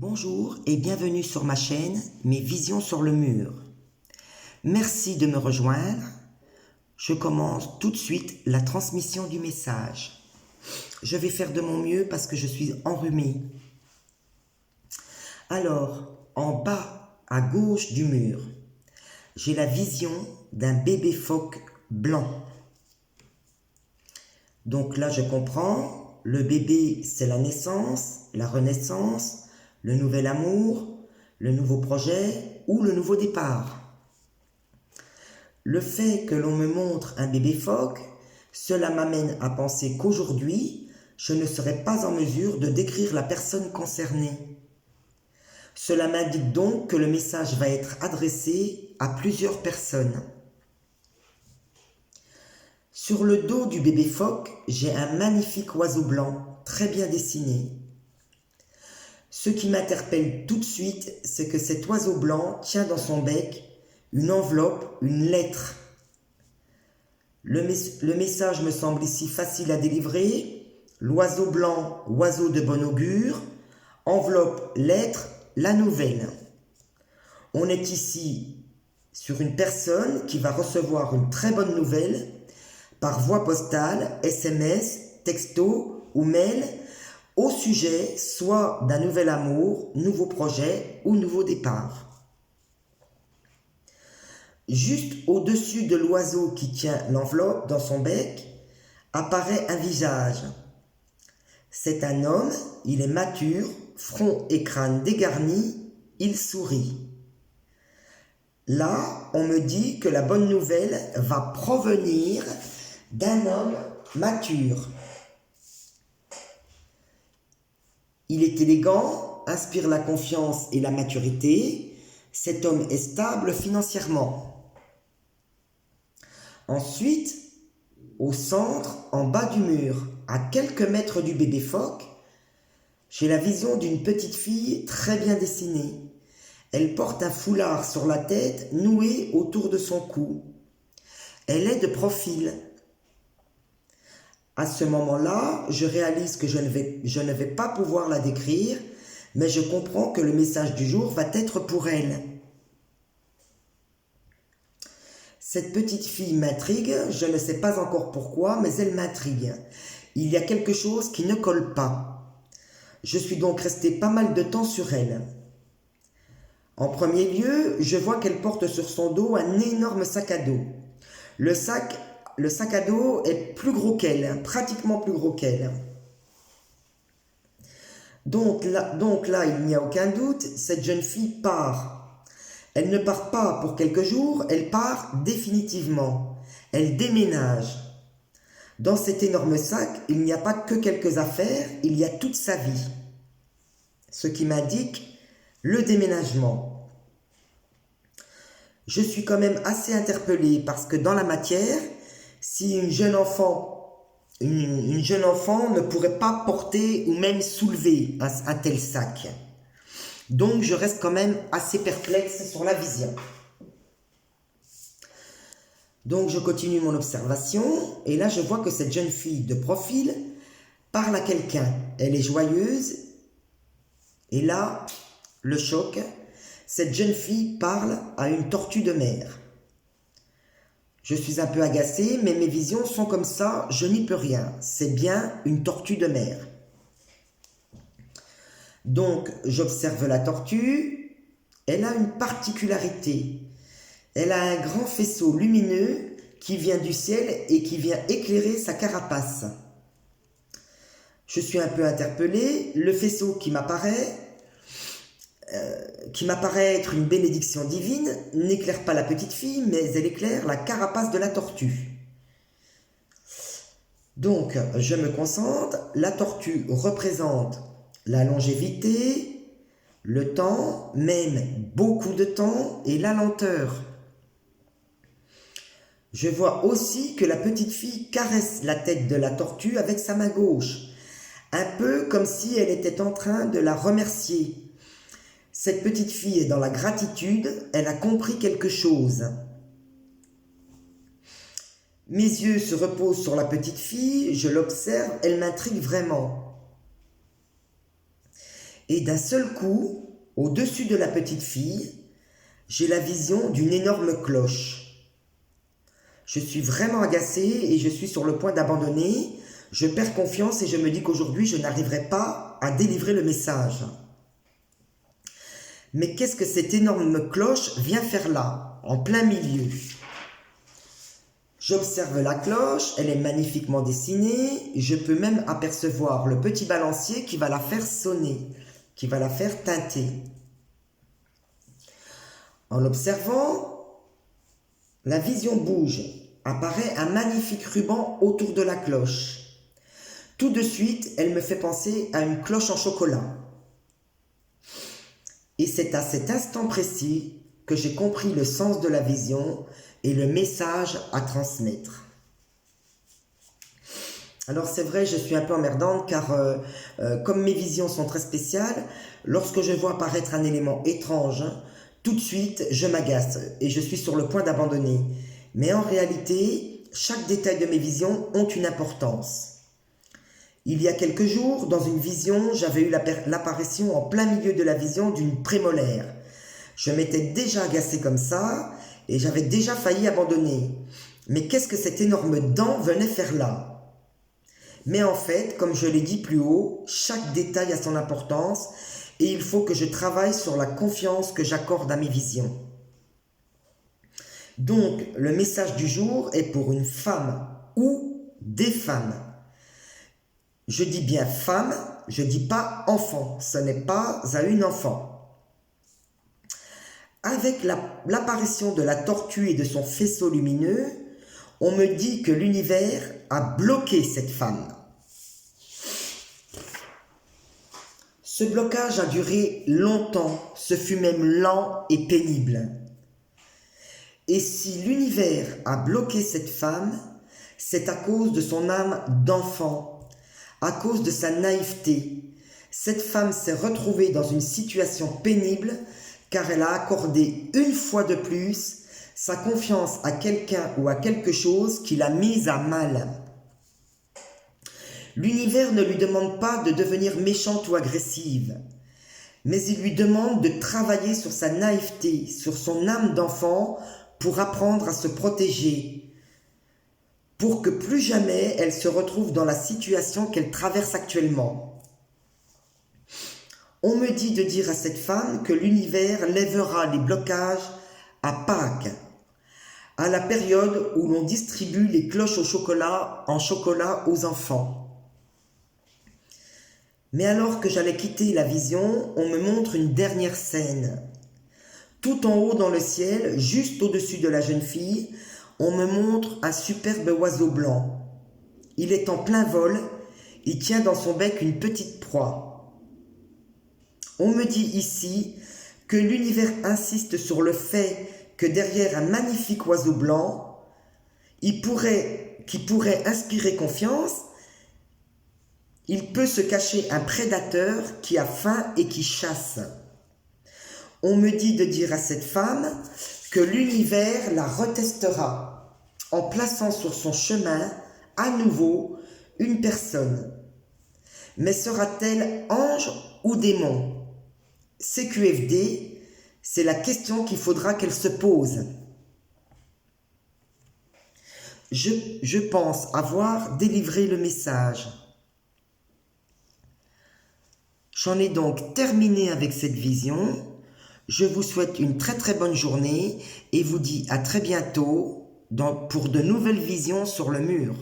Bonjour et bienvenue sur ma chaîne Mes Visions sur le mur. Merci de me rejoindre. Je commence tout de suite la transmission du message. Je vais faire de mon mieux parce que je suis enrhumée. Alors, en bas à gauche du mur, j'ai la vision d'un bébé phoque blanc. Donc là, je comprends, le bébé, c'est la naissance, la renaissance, le nouvel amour, le nouveau projet ou le nouveau départ. Le fait que l'on me montre un bébé phoque, cela m'amène à penser qu'aujourd'hui, je ne serai pas en mesure de décrire la personne concernée. Cela m'indique donc que le message va être adressé à plusieurs personnes. Sur le dos du bébé phoque, j'ai un magnifique oiseau blanc, très bien dessiné. Ce qui m'interpelle tout de suite, c'est que cet oiseau blanc tient dans son bec une enveloppe, une lettre. Le message me semble ici facile à délivrer. L'oiseau blanc, oiseau de bon augure. Enveloppe, lettre, la nouvelle. On est ici sur une personne qui va recevoir une très bonne nouvelle par voie postale, SMS, texto ou mail au sujet soit d'un nouvel amour, nouveau projet ou nouveau départ. Juste au-dessus de l'oiseau qui tient l'enveloppe dans son bec apparaît un visage. C'est un homme, il est mature, front et crâne dégarnis, il sourit. Là, on me dit que la bonne nouvelle va provenir d'un homme mature. Il est élégant, inspire la confiance et la maturité. Cet homme est stable financièrement. Ensuite, au centre, en bas du mur, à quelques mètres du bébé phoque, j'ai la vision d'une petite fille très bien dessinée. Elle porte un foulard sur la tête noué autour de son cou. Elle est de profil. À ce moment-là, je réalise que je ne vais pas pouvoir la décrire, mais je comprends que le message du jour va être pour elle. Cette petite fille m'intrigue, je ne sais pas encore pourquoi, mais elle m'intrigue. Il y a quelque chose qui ne colle pas. Je suis donc resté pas mal de temps sur elle. En premier lieu, je vois qu'elle porte sur son dos un énorme sac à dos. Le sac à dos est plus gros qu'elle, pratiquement plus gros qu'elle. Donc là, il n'y a aucun doute, cette jeune fille part. Elle ne part pas pour quelques jours, elle part définitivement. Elle déménage. Dans cet énorme sac, il n'y a pas que quelques affaires, il y a toute sa vie. Ce qui m'indique le déménagement. Je suis quand même assez interpellé parce que dans la matière, si une jeune enfant ne pourrait pas porter ou même soulever un tel sac. Donc je reste quand même assez perplexe sur la vision. Donc je continue mon observation et là je vois que cette jeune fille de profil parle à quelqu'un. Elle est joyeuse et là, le choc, cette jeune fille parle à une tortue de mer. Je suis un peu agacé, mais mes visions sont comme ça, je n'y peux rien. C'est bien une tortue de mer. Donc, j'observe la tortue. Elle a une particularité. Elle a un grand faisceau lumineux qui vient du ciel et qui vient éclairer sa carapace. Je suis un peu interpellé. Le faisceau qui m'apparaît être une bénédiction divine, n'éclaire pas la petite fille, mais elle éclaire la carapace de la tortue. Donc, je me concentre. La tortue représente la longévité, le temps, même beaucoup de temps, et la lenteur. Je vois aussi que la petite fille caresse la tête de la tortue avec sa main gauche, un peu comme si elle était en train de la remercier. Cette petite fille est dans la gratitude, elle a compris quelque chose. Mes yeux se reposent sur la petite fille, je l'observe, elle m'intrigue vraiment. Et d'un seul coup, au-dessus de la petite fille, j'ai la vision d'une énorme cloche. Je suis vraiment agacé et je suis sur le point d'abandonner. Je perds confiance et je me dis qu'aujourd'hui, je n'arriverai pas à délivrer le message. Mais qu'est-ce que cette énorme cloche vient faire là, en plein milieu? J'observe la cloche, elle est magnifiquement dessinée, je peux même apercevoir le petit balancier qui va la faire sonner, qui va la faire tinter. En l'observant, la vision bouge, apparaît un magnifique ruban autour de la cloche. Tout de suite, elle me fait penser à une cloche en chocolat. Et c'est à cet instant précis que j'ai compris le sens de la vision et le message à transmettre. Alors c'est vrai, je suis un peu emmerdante car comme mes visions sont très spéciales, lorsque je vois apparaître un élément étrange, tout de suite je m'agace et je suis sur le point d'abandonner. Mais en réalité, chaque détail de mes visions ont une importance. Il y a quelques jours, dans une vision, j'avais eu l'apparition en plein milieu de la vision d'une prémolaire. Je m'étais déjà agacé comme ça et j'avais déjà failli abandonner. Mais qu'est-ce que cette énorme dent venait faire là? Mais en fait, comme je l'ai dit plus haut, chaque détail a son importance et il faut que je travaille sur la confiance que j'accorde à mes visions. Donc, le message du jour est pour une femme ou des femmes. Je dis bien femme, je dis pas enfant, ce n'est pas à une enfant. Avec l'apparition de la tortue et de son faisceau lumineux, on me dit que l'univers a bloqué cette femme. Ce blocage a duré longtemps, ce fut même lent et pénible. Et si l'univers a bloqué cette femme, c'est à cause de son âme d'enfant, à cause de sa naïveté. Cette femme s'est retrouvée dans une situation pénible car elle a accordé une fois de plus sa confiance à quelqu'un ou à quelque chose qui l'a mise à mal. L'univers ne lui demande pas de devenir méchante ou agressive, mais il lui demande de travailler sur sa naïveté, sur son âme d'enfant pour apprendre à se protéger, pour que plus jamais elle se retrouve dans la situation qu'elle traverse actuellement. On me dit de dire à cette femme que l'univers lèvera les blocages à Pâques, à la période où l'on distribue les cloches en chocolat aux enfants. Mais alors que j'allais quitter la vision, on me montre une dernière scène. Tout en haut dans le ciel, juste au-dessus de la jeune fille, on me montre un superbe oiseau blanc. Il est en plein vol, il tient dans son bec une petite proie. On me dit ici que l'univers insiste sur le fait que derrière un magnifique oiseau blanc, qui pourrait inspirer confiance, il peut se cacher un prédateur qui a faim et qui chasse. On me dit de dire à cette femme que l'univers la retestera en plaçant sur son chemin à nouveau une personne. Mais sera-t-elle ange ou démon? CQFD, c'est la question qu'il faudra qu'elle se pose. Je pense avoir délivré le message. J'en ai donc terminé avec cette vision. Je vous souhaite une très très bonne journée et vous dis à très bientôt pour de nouvelles visions sur le mur.